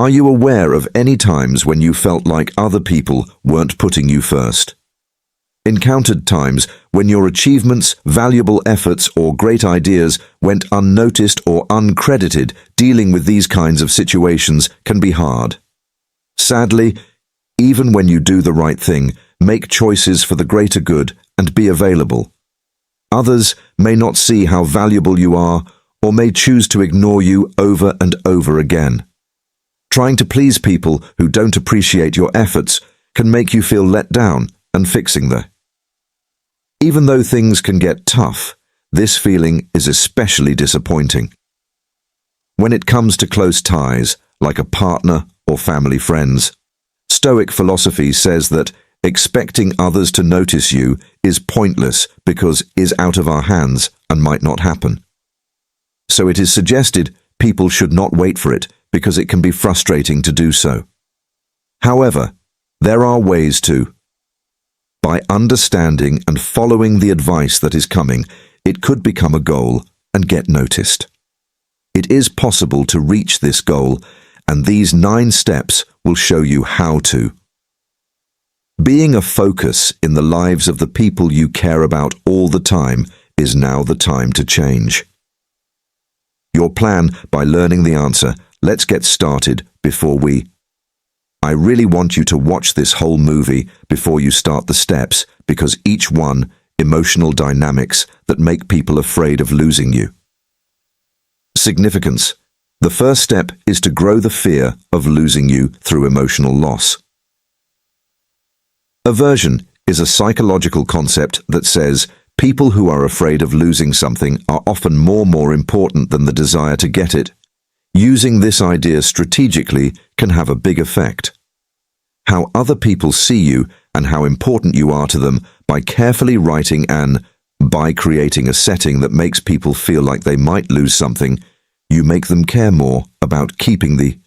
Are you aware of any times when you felt like other people weren't putting you first? Encountered times when your achievements, valuable efforts, or great ideas went unnoticed or uncredited. Dealing with these kinds of situations can be hard. Sadly, even when you do the right thing, make choices for the greater good and be available. Others may not see how valuable you are or may choose to ignore you over and over again. Trying to please people who don't appreciate your efforts can make you feel let down, and fixing that. Even though things can get tough, this feeling is especially disappointing. When it comes to close ties, like a partner or family friends, Stoic philosophy says that expecting others to notice you is pointless because it is out of our hands and might not happen. So it is suggested people should not wait for it because it can be frustrating to do so. However, there are ways to. By understanding and following the advice that is coming, it could become a goal and get noticed. It is possible to reach this goal, and these 9 steps will show you how to. Being a focus in the lives of the people you care about all the time is now the time to change. Your plan by learning the answer. Let's get started before I really want you to watch this whole movie before you start the steps, because each one, emotional dynamics that make people afraid of losing you. Significance. The first step is to grow the fear of losing you through emotional loss. Aversion is a psychological concept that says people who are afraid of losing something are often more important than the desire to get it. Using this idea strategically can have a big effect. How other people see you and how important you are to them by carefully writing by creating a setting that makes people feel like they might lose something, you make them care more about keeping the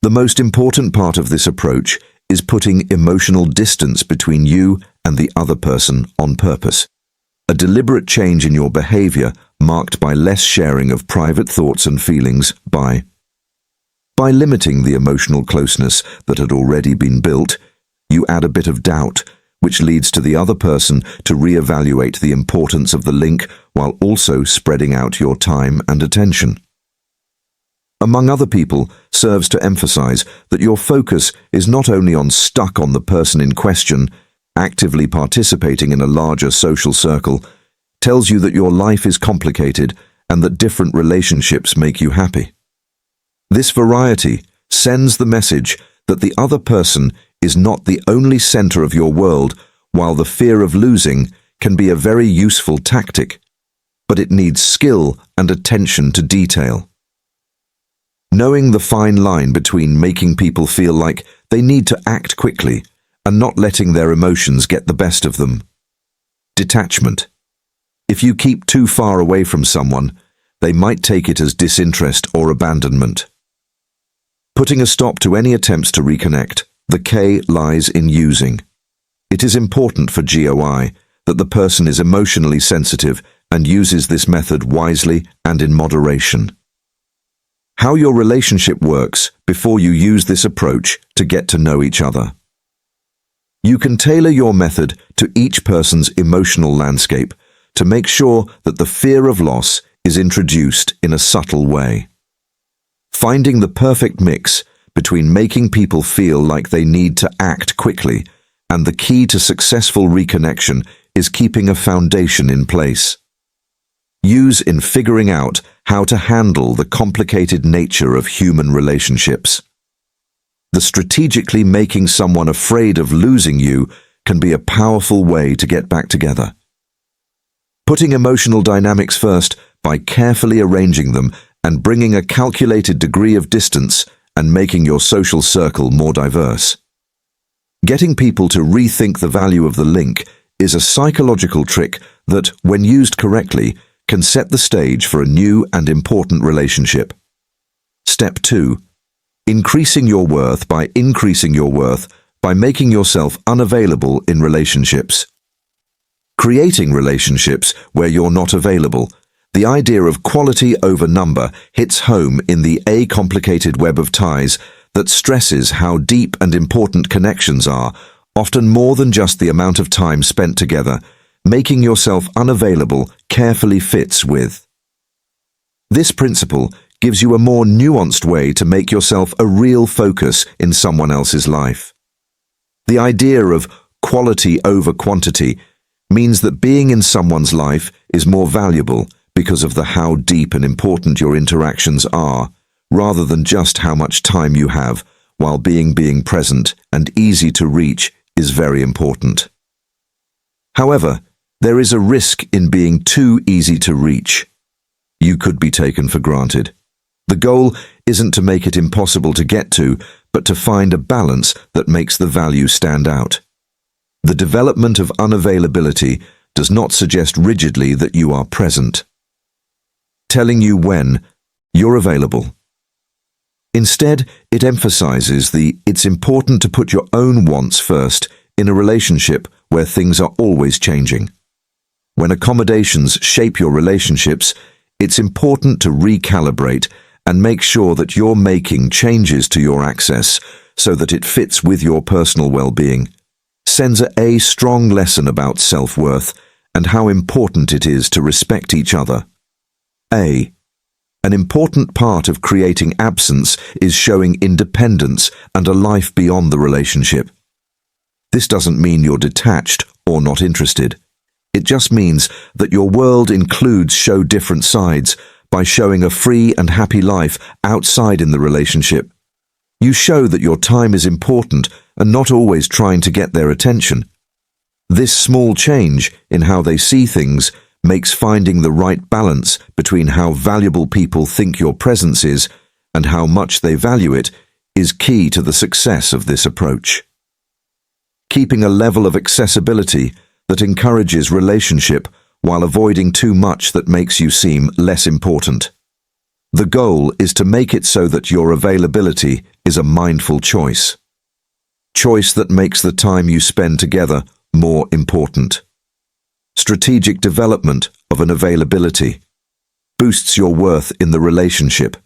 most important part of this approach is putting emotional distance between you and the other person on purpose. A deliberate change in your behavior marked by less sharing of private thoughts and feelings by limiting the emotional closeness that had already been built, you add a bit of doubt, which leads to the other person to reevaluate the importance of the link while also spreading out your time and attention. Among other people, serves to emphasize that your focus is not only stuck on the person in question, actively participating in a larger social circle, tells you that your life is complicated and that different relationships make you happy. This variety sends the message that the other person is not the only center of your world, while the fear of losing can be a very useful tactic, but it needs skill and attention to detail. Knowing the fine line between making people feel like they need to act quickly and not letting their emotions get the best of them. Detachment. If you keep too far away from someone, they might take it as disinterest or abandonment. Putting a stop to any attempts to reconnect. The K lies in using. It is important for GOI that the person is emotionally sensitive and uses this method wisely and in moderation. How your relationship works before you use this approach to get to know each other. You can tailor your method to each person's emotional landscape to make sure that the fear of loss is introduced in a subtle way. Finding the perfect mix between making people feel like they need to act quickly and the key to successful reconnection is keeping a foundation in place. Use in figuring out how to handle the complicated nature of human relationships. The strategically making someone afraid of losing you can be a powerful way to get back together. Putting emotional dynamics first by carefully arranging them and bringing a calculated degree of distance and making your social circle more diverse. Getting people to rethink the value of the link is a psychological trick that, when used correctly, can set the stage for a new and important relationship. Step 2. Increasing your worth by making yourself unavailable in relationships. Creating relationships where you're not available. The idea of quality over number hits home in the complicated web of ties that stresses how deep and important connections are, often more than just the amount of time spent together. Making yourself unavailable carefully fits with. This principle gives you a more nuanced way to make yourself a real focus in someone else's life. The idea of quality over quantity means that being in someone's life is more valuable because of how deep and important your interactions are, rather than just how much time you have, while being present and easy to reach is very important. However, there is a risk in being too easy to reach. You could be taken for granted. The goal isn't to make it impossible to get to, but to find a balance that makes the value stand out. The development of unavailability does not suggest rigidly that you are present, telling you when you're available. Instead, it emphasizes it's important to put your own wants first in a relationship where things are always changing. When accommodations shape your relationships, it's important to recalibrate and make sure that you're making changes to your access so that it fits with your personal well-being. Sends a strong lesson about self-worth and how important it is to respect each other. An important part of creating absence is showing independence and a life beyond the relationship. This doesn't mean you're detached or not interested. It just means that your world includes different sides by showing a free and happy life outside in the relationship. You show that your time is important and not always trying to get their attention. This small change in how they see things makes finding the right balance between how valuable people think your presence is and how much they value it is key to the success of this approach. Keeping a level of accessibility that encourages relationship while avoiding too much that makes you seem less important. The goal is to make it so that your availability is a mindful choice. Choice that makes the time you spend together more important. Strategic development of an availability boosts your worth in the relationship.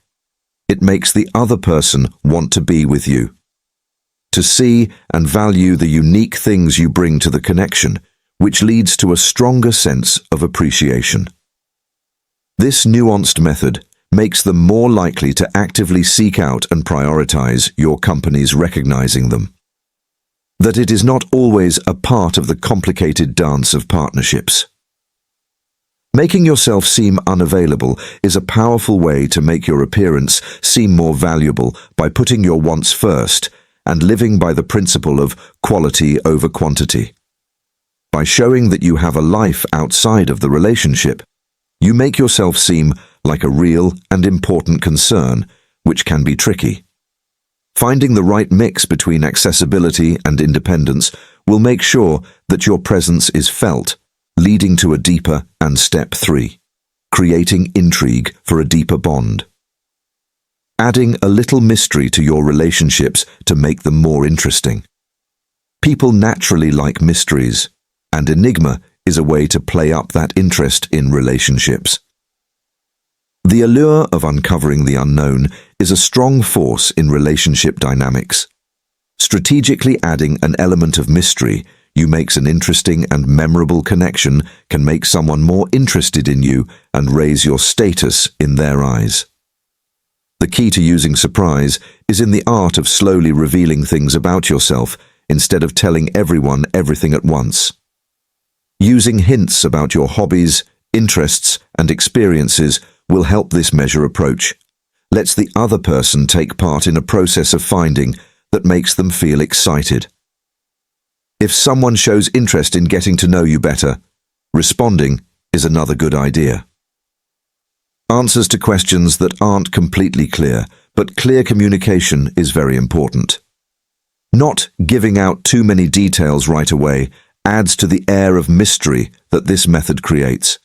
It makes the other person want to be with you, to see and value the unique things you bring to the connection, which leads to a stronger sense of appreciation. This nuanced method makes them more likely to actively seek out and prioritize your company's recognizing them. That it is not always a part of the complicated dance of partnerships. Making yourself seem unavailable is a powerful way to make your appearance seem more valuable by putting your wants first and living by the principle of quality over quantity. By showing that you have a life outside of the relationship, you make yourself seem like a real and important concern, which can be tricky. Finding the right mix between accessibility and independence will make sure that your presence is felt, leading to a deeper and step 3, creating intrigue for a deeper bond. Adding a little mystery to your relationships to make them more interesting. People naturally like mysteries, and enigma is a way to play up that interest in relationships. The allure of uncovering the unknown is a strong force in relationship dynamics. Strategically adding an element of mystery you makes an interesting and memorable connection can make someone more interested in you and raise your status in their eyes. The key to using surprise is in the art of slowly revealing things about yourself instead of telling everyone everything at once. Using hints about your hobbies, interests, and experiences will help this measure approach. Lets the other person take part in a process of finding that makes them feel excited. If someone shows interest in getting to know you better, responding is another good idea. Answers to questions that aren't completely clear, but clear communication is very important. Not giving out too many details right away adds to the air of mystery that this method creates.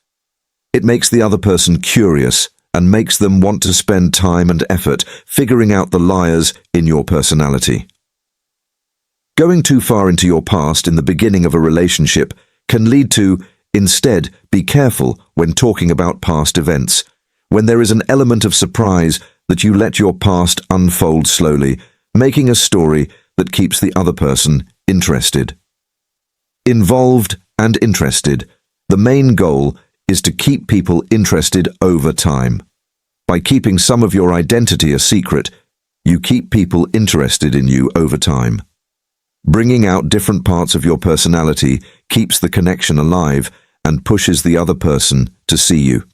It makes the other person curious and makes them want to spend time and effort figuring out the layers in your personality. Going too far into your past in the beginning of a relationship can lead to, instead, be careful when talking about past events. When there is an element of surprise that you let your past unfold slowly, making a story that keeps the other person interested. Involved and interested. The main goal is to keep people interested over time. By keeping some of your identity a secret, you keep people interested in you over time. Bringing out different parts of your personality keeps the connection alive and pushes the other person to see you.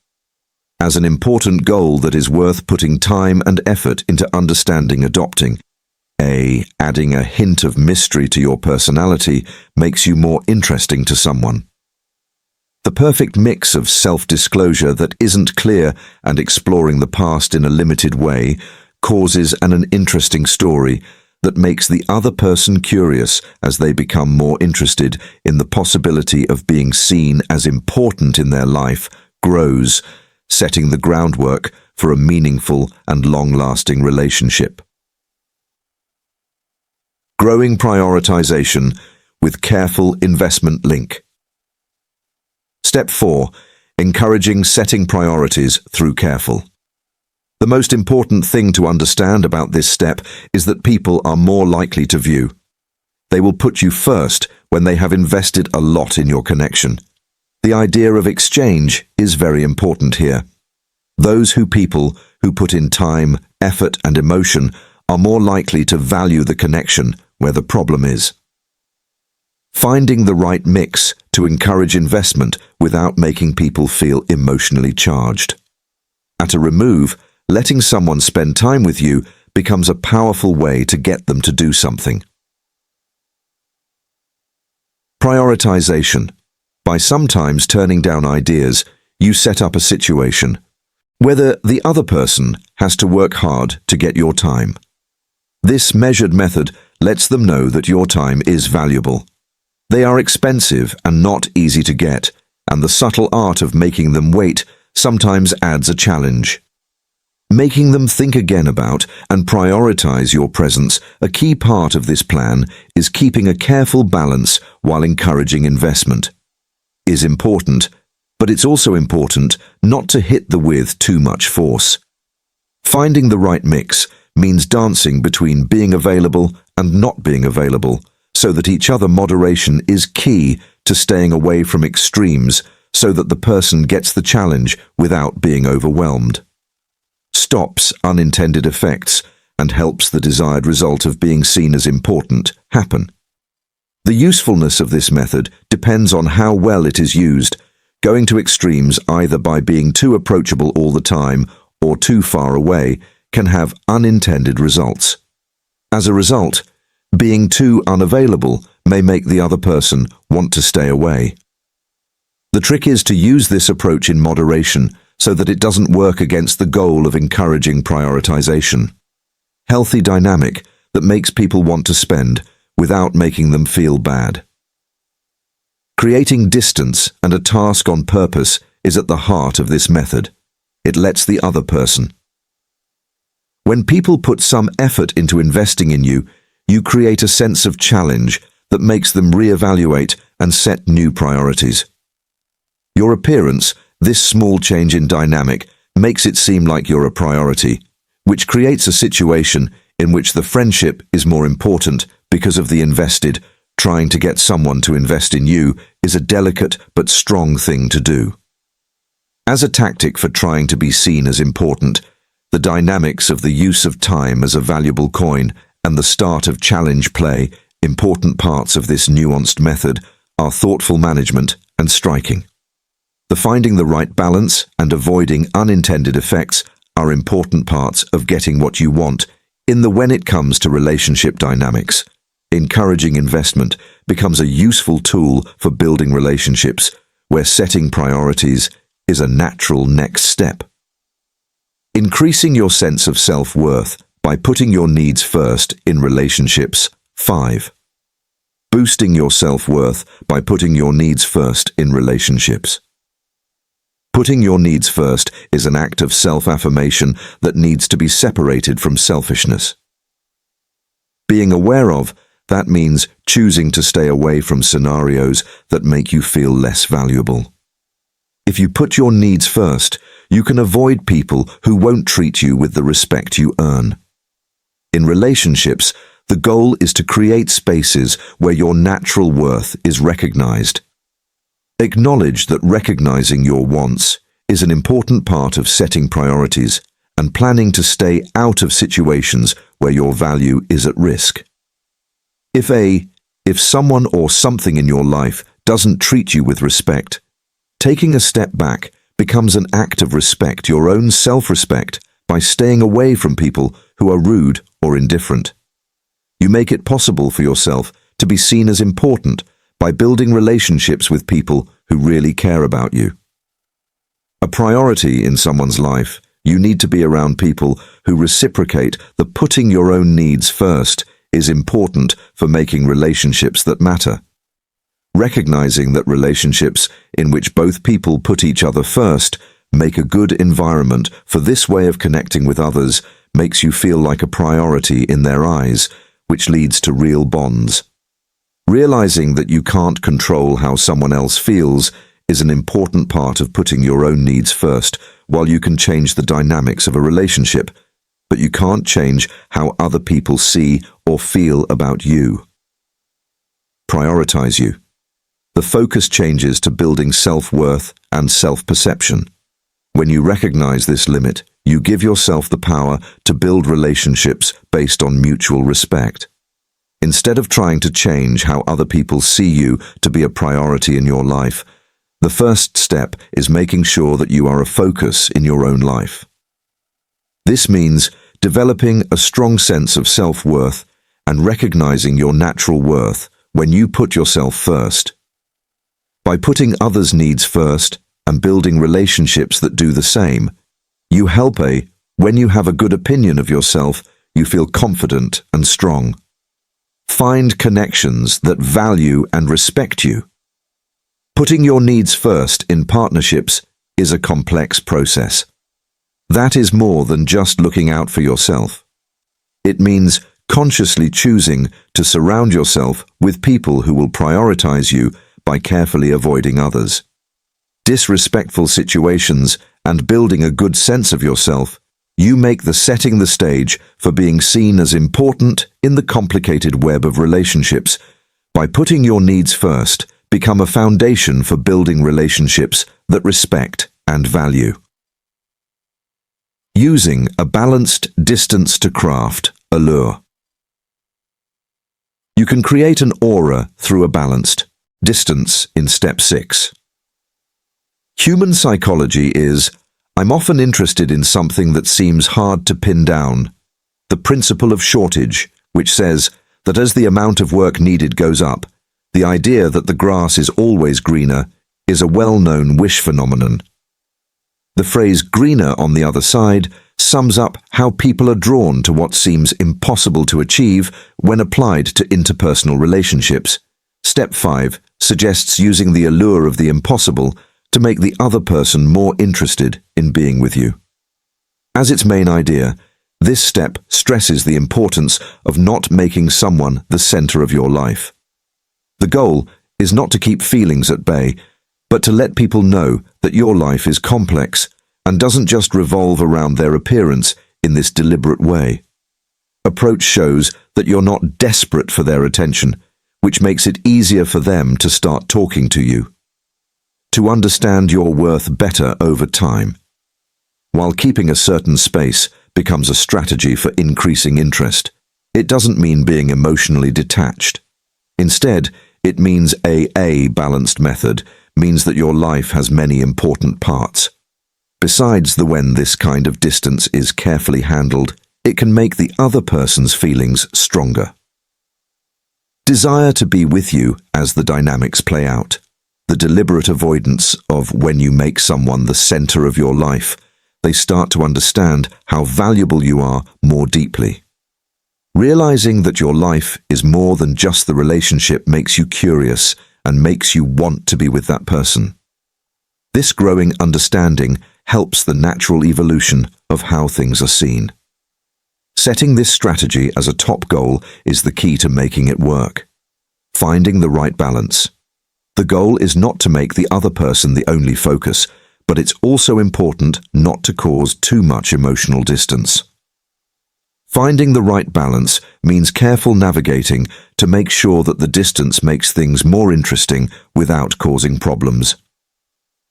As an important goal that is worth putting time and effort into understanding, adopting. Adding a hint of mystery to your personality makes you more interesting to someone. The perfect mix of self-disclosure that isn't clear and exploring the past in a limited way causes an interesting story that makes the other person curious as they become more interested in the possibility of being seen as important in their life grows, setting the groundwork for a meaningful and long-lasting relationship. Growing prioritization with careful investment link. Step 4. Encouraging setting priorities through careful. The most important thing to understand about this step is that people are more likely to view. They will put you first when they have invested a lot in your connection. The idea of exchange is very important here. Those people who put in time, effort, and emotion are more likely to value the connection where the problem is. Finding the right mix to encourage investment without making people feel emotionally charged. At a remove, letting someone spend time with you becomes a powerful way to get them to do something. Prioritization. By sometimes turning down ideas, you set up a situation. Whether the other person has to work hard to get your time. This measured method lets them know that your time is valuable. They are expensive and not easy to get, and the subtle art of making them wait sometimes adds a challenge. Making them think again about and prioritize your presence, a key part of this plan is keeping a careful balance while encouraging investment. Is important, but it's also important not to hit the with too much force. Finding the right mix means dancing between being available and not being available, so that each other moderation is key to staying away from extremes so that the person gets the challenge without being overwhelmed. Stops unintended effects and helps the desired result of being seen as important happen. The usefulness of this method depends on how well it is used. Going to extremes either by being too approachable all the time or too far away can have unintended results. As a result, being too unavailable may make the other person want to stay away. The trick is to use this approach in moderation so that it doesn't work against the goal of encouraging prioritization. Healthy dynamic that makes people want to spend without making them feel bad. Creating distance and a task on purpose is at the heart of this method. It lets the other person. When people put some effort into investing in you, you create a sense of challenge that makes them reevaluate and set new priorities. Your appearance, this small change in dynamic, makes it seem like you're a priority, which creates a situation in which the friendship is more important because of the invested. Trying to get someone to invest in you is a delicate but strong thing to do. As a tactic for trying to be seen as important, the dynamics of the use of time as a valuable coin and the start of challenge play, important parts of this nuanced method, are thoughtful management and striking. The finding the right balance and avoiding unintended effects are important parts of getting what you want when it comes to relationship dynamics. Encouraging investment becomes a useful tool for building relationships where setting priorities is a natural next step. Increasing your sense of self-worth by putting your needs first in relationships. 5. Boosting your self-worth by putting your needs first in relationships. Putting your needs first is an act of self-affirmation that needs to be separated from selfishness. Being aware of that means choosing to stay away from scenarios that make you feel less valuable. If you put your needs first, you can avoid people who won't treat you with the respect you earn. In relationships, the goal is to create spaces where your natural worth is recognized. Acknowledge that recognizing your wants is an important part of setting priorities and planning to stay out of situations where your value is at risk. If someone or something in your life doesn't treat you with respect, taking a step back becomes an act of respect, your own self-respect, by staying away from people who are rude or indifferent. You make it possible for yourself to be seen as important by building relationships with people who really care about you. A priority in someone's life, you need to be around people who reciprocate that putting your own needs first is important for making relationships that matter. Recognizing that relationships in which both people put each other first make a good environment for this way of connecting with others makes you feel like a priority in their eyes, which leads to real bonds. Realizing that you can't control how someone else feels is an important part of putting your own needs first. While you can change the dynamics of a relationship, but you can't change how other people see or feel about you. Prioritize you. The focus changes to building self-worth and self-perception. When you recognize this limit, you give yourself the power to build relationships based on mutual respect. Instead of trying to change how other people see you to be a priority in your life, the first step is making sure that you are a focus in your own life. This means developing a strong sense of self-worth and recognizing your natural worth when you put yourself first. By putting others' needs first and building relationships that do the same, you help when you have a good opinion of yourself, you feel confident and strong. Find connections that value and respect you. Putting your needs first in partnerships is a complex process. That is more than just looking out for yourself. It means consciously choosing to surround yourself with people who will prioritize you by carefully avoiding others. Disrespectful situations and building a good sense of yourself, you make setting the stage for being seen as important in the complicated web of relationships. By putting your needs first, become a foundation for building relationships that respect and value. Using a balanced distance to craft allure. You can create an aura through a balanced distance in step 6. Human psychology is, I'm often interested in something that seems hard to pin down. The principle of shortage, which says that as the amount of work needed goes up, the idea that the grass is always greener is a well-known wish phenomenon. The phrase greener on the other side sums up how people are drawn to what seems impossible to achieve when applied to interpersonal relationships. Step 5 suggests using the allure of the impossible to make the other person more interested in being with you. As its main idea, this step stresses the importance of not making someone the center of your life. The goal is not to keep feelings at bay, but to let people know that your life is complex and doesn't just revolve around their appearance in this deliberate way. Approach shows that you're not desperate for their attention, which makes it easier for them to start talking to you. To understand your worth better over time. While keeping a certain space becomes a strategy for increasing interest, it doesn't mean being emotionally detached. Instead, it means a balanced method means that your life has many important parts. Besides when this kind of distance is carefully handled, it can make the other person's feelings stronger. Desire to be with you as the dynamics play out. The deliberate avoidance of when you make someone the center of your life, they start to understand how valuable you are more deeply. Realizing that your life is more than just the relationship makes you curious and makes you want to be with that person. This growing understanding helps the natural evolution of how things are seen. Setting this strategy as a top goal is the key to making it work. Finding the right balance. The goal is not to make the other person the only focus, but it's also important not to cause too much emotional distance. Finding the right balance means careful navigating to make sure that the distance makes things more interesting without causing problems.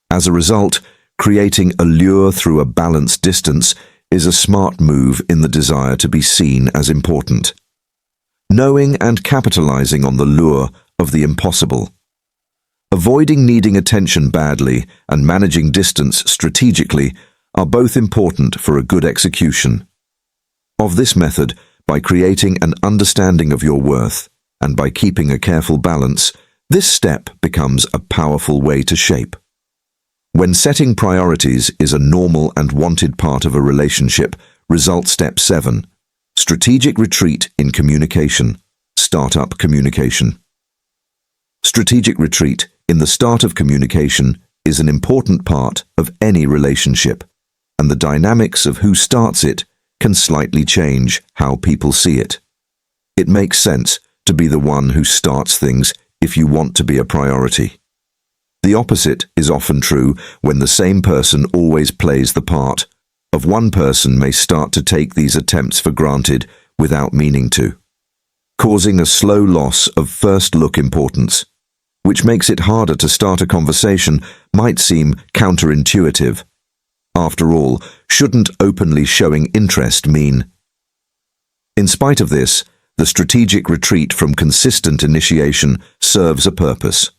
As a result, creating a lure through a balanced distance is a smart move in the desire to be seen as important. Knowing and capitalizing on the lure of the impossible. Avoiding needing attention badly and managing distance strategically are both important for a good execution. Of this method, by creating an understanding of your worth and by keeping a careful balance, this step becomes a powerful way to shape. When setting priorities is a normal and wanted part of a relationship, result step 7. Strategic retreat in communication. Start-up communication. Strategic retreat in the start of communication is an important part of any relationship, and the dynamics of who starts it can slightly change how people see it. It makes sense to be the one who starts things if you want to be a priority. The opposite is often true when the same person always plays the part of one person may start to take these attempts for granted without meaning to, causing a slow loss of first-look importance, which makes it harder to start a conversation. Might seem counterintuitive. After all, shouldn't openly showing interest mean? In spite of this, the strategic retreat from consistent initiation serves a purpose.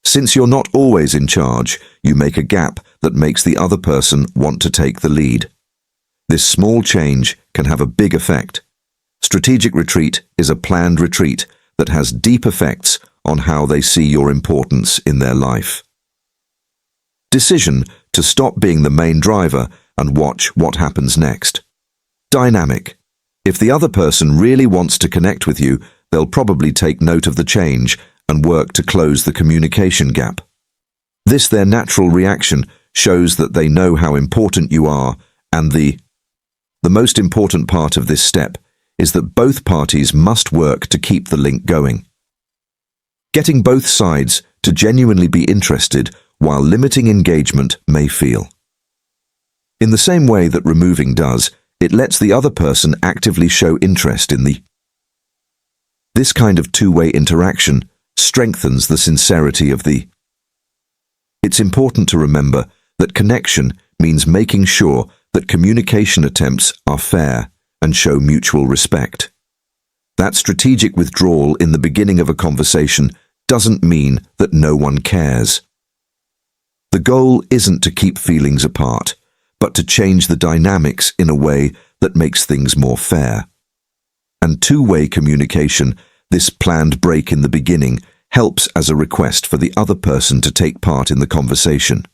Since you're not always in charge, you make a gap that makes the other person want to take the lead. This small change can have a big effect. Strategic retreat is a planned retreat that has deep effects on how they see your importance in their life. Decision to stop being the main driver and watch what happens next. Dynamic. If the other person really wants to connect with you, they'll probably take note of the change and work to close the communication gap. This, their natural reaction, shows that they know how important you are, and the most important part of this step is that both parties must work to keep the link going. Getting both sides to genuinely be interested while limiting engagement may feel. In the same way that removing does, it lets the other person actively show interest in the. This kind of two-way interaction strengthens the sincerity of the. It's important to remember that connection means making sure that communication attempts are fair and show mutual respect. That strategic withdrawal in the beginning of a conversation doesn't mean that no one cares. The goal isn't to keep feelings apart, but to change the dynamics in a way that makes things more fair. And two-way communication, this planned break in the beginning, helps as a request for the other person to take part in the conversation.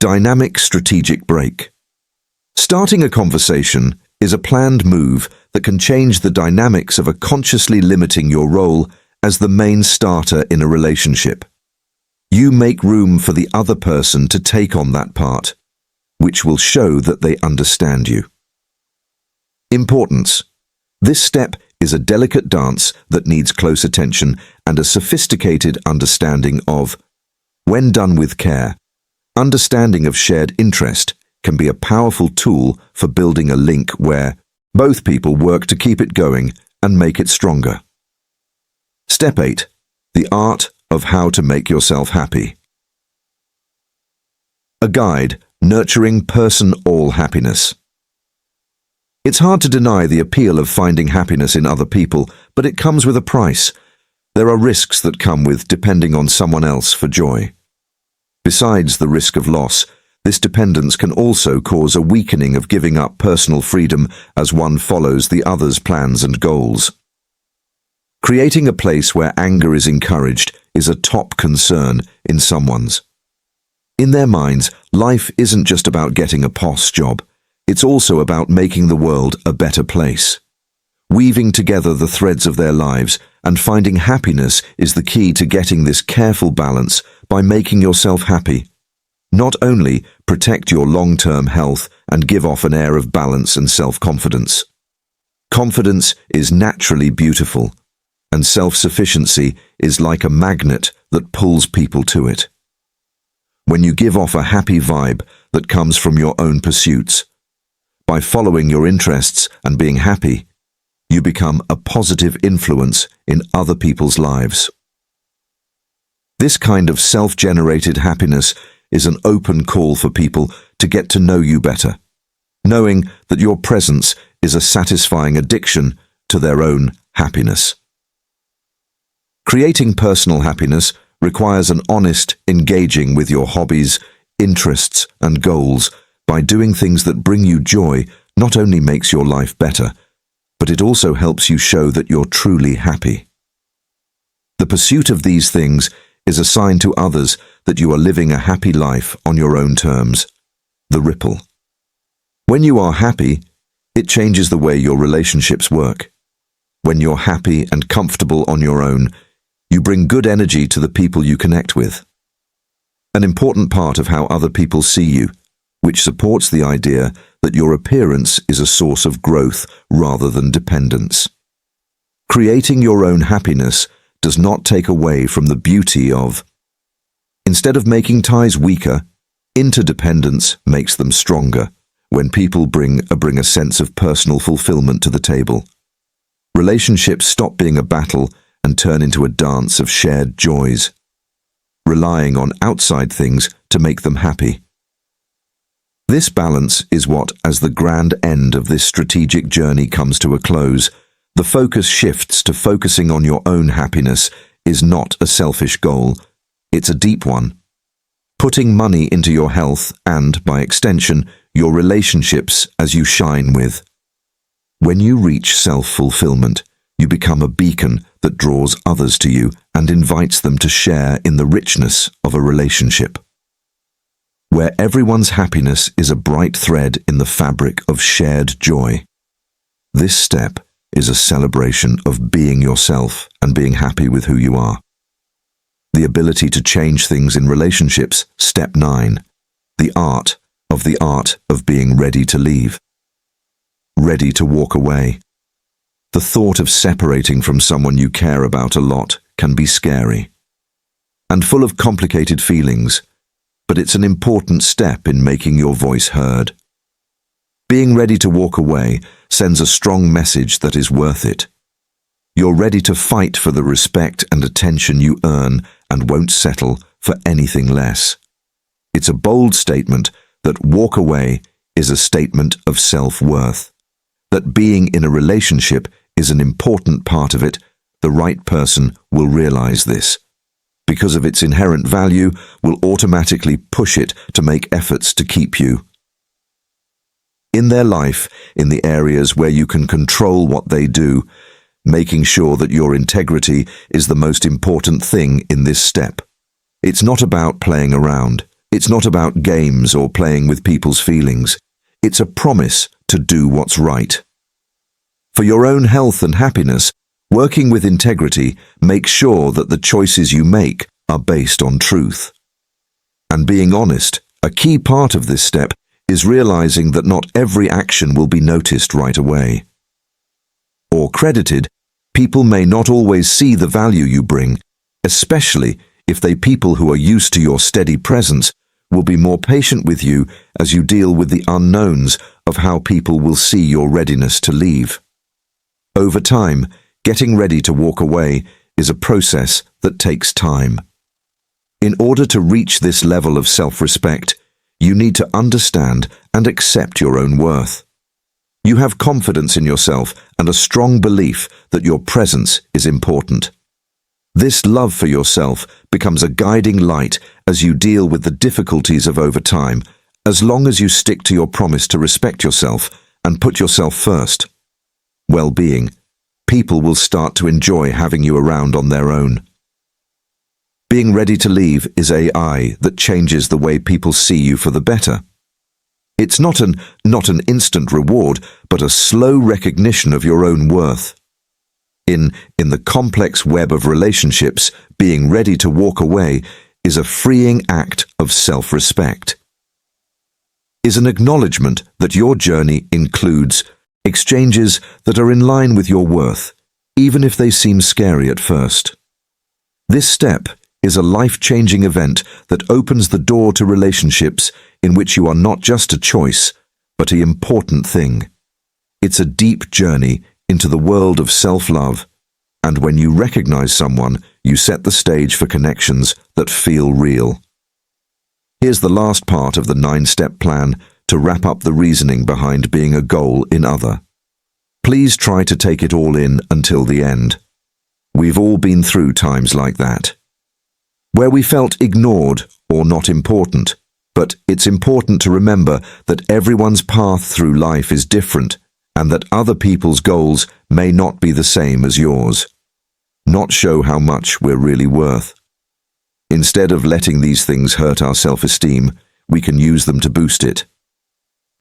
Dynamic strategic break. Starting a conversation is a planned move that can change the dynamics of a consciously limiting your role as the main starter in a relationship. You make room for the other person to take on that part, which will show that they understand you. Importance. This step is a delicate dance that needs close attention and a sophisticated understanding of. When done with care, understanding of shared interest can be a powerful tool for building a link where both people work to keep it going and make it stronger. Step 8. The art of how to make yourself happy. A guide, nurturing person-all happiness. It's hard to deny the appeal of finding happiness in other people, but it comes with a price. There are risks that come with depending on someone else for joy. Besides the risk of loss, this dependence can also cause a weakening of giving up personal freedom as one follows the other's plans and goals. Creating a place where anger is encouraged is a top concern in someone's. In their minds, life isn't just about getting a posh job. It's also about making the world a better place. Weaving together the threads of their lives and finding happiness is the key to getting this careful balance by making yourself happy. Not only protect your long-term health and give off an air of balance and self-confidence. Confidence is naturally beautiful, and self-sufficiency is like a magnet that pulls people to it. When you give off a happy vibe that comes from your own pursuits, By following your interests and being happy, you become a positive influence in other people's lives. This kind of self-generated happiness is an open call for people to get to know you better, knowing that your presence is a satisfying addiction to their own happiness. Creating personal happiness requires an honest engaging with your hobbies, interests, and goals. By doing things that bring you joy, not only makes your life better, but it also helps you show that you're truly happy. The pursuit of these things is a sign to others that you are living a happy life on your own terms. The ripple. When you are happy, it changes the way your relationships work. When you're happy and comfortable on your own, you bring good energy to the people you connect with. An important part of how other people see you, which supports the idea that your appearance is a source of growth rather than dependence. Creating your own happiness does not take away from the beauty of. Instead of making ties weaker, interdependence makes them stronger when people bring a sense of personal fulfillment to the table. Relationships stop being a battle and turn into a dance of shared joys, relying on outside things to make them happy. This balance is what, as the grand end of this strategic journey comes to a close, the focus shifts to focusing on your own happiness is not a selfish goal, it's a deep one. Putting money into your health and, by extension, your relationships as you shine with. When you reach self-fulfillment, you become a beacon that draws others to you and invites them to share in the richness of a relationship. Where everyone's happiness is a bright thread in the fabric of shared joy. This step is a celebration of being yourself and being happy with who you are. The ability to change things in relationships, step 9. The art of being ready to leave. Ready to walk away. The thought of separating from someone you care about a lot can be scary and full of complicated feelings, but it's an important step in making your voice heard. Being ready to walk away sends a strong message that is worth it. You're ready to fight for the respect and attention you earn and won't settle for anything less. It's a bold statement that walk away is a statement of self-worth. That being in a relationship is an important part of it. The right person will realize this. Because of its inherent value, will automatically push it to make efforts to keep you. In their life, in the areas where you can control what they do, making sure that your integrity is the most important thing in this step. It's not about playing around. It's not about games or playing with people's feelings. It's a promise to do what's right. For your own health and happiness, working with integrity makes sure that the choices you make are based on truth. And being honest, a key part of this step is realizing that not every action will be noticed right away. Or credited, people may not always see the value you bring, especially if people who are used to your steady presence will be more patient with you as you deal with the unknowns of how people will see your readiness to leave. Over time, getting ready to walk away is a process that takes time. In order to reach this level of self-respect, you need to understand and accept your own worth. You have confidence in yourself and a strong belief that your presence is important. This love for yourself becomes a guiding light as you deal with the difficulties of over time, as long as you stick to your promise to respect yourself and put yourself first. Well-being. People will start to enjoy having you around on their own. Being ready to leave is AI that changes the way people see you for the better. It's not an instant reward, but a slow recognition of your own worth. In the complex web of relationships, being ready to walk away is a freeing act of self-respect. Is an acknowledgement that your journey includes exchanges that are in line with your worth, even if they seem scary at first. This step is a life-changing event that opens the door to relationships in which you are not just a choice, but an important thing. It's a deep journey into the world of self-love, and when you recognize someone, you set the stage for connections that feel real. Here's the last part of the 9-step plan to wrap up the reasoning behind being a goal in other. Please try to take it all in until the end. We've all been through times like that, where we felt ignored or not important, but it's important to remember that everyone's path through life is different and that other people's goals may not be the same as yours. Not show how much we're really worth. Instead of letting these things hurt our self-esteem, we can use them to boost it.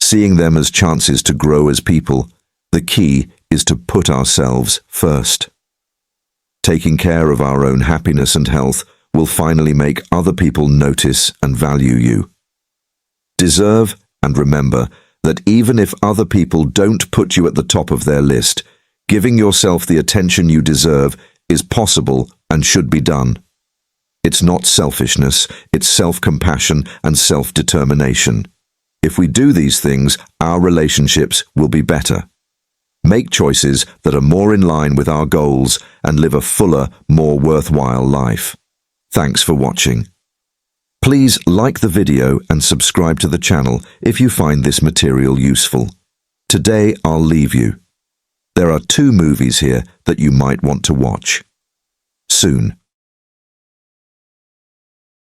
Seeing them as chances to grow as people, the key is to put ourselves first. Taking care of our own happiness and health will finally make other people notice and value you. Deserve and remember that even if other people don't put you at the top of their list, giving yourself the attention you deserve is possible and should be done. It's not selfishness, it's self-compassion and self-determination. If we do these things, our relationships will be better. Make choices that are more in line with our goals and live a fuller, more worthwhile life. Thanks for watching. Please like the video and subscribe to the channel if you find this material useful. Today I'll leave you. There are 2 movies here that you might want to watch soon.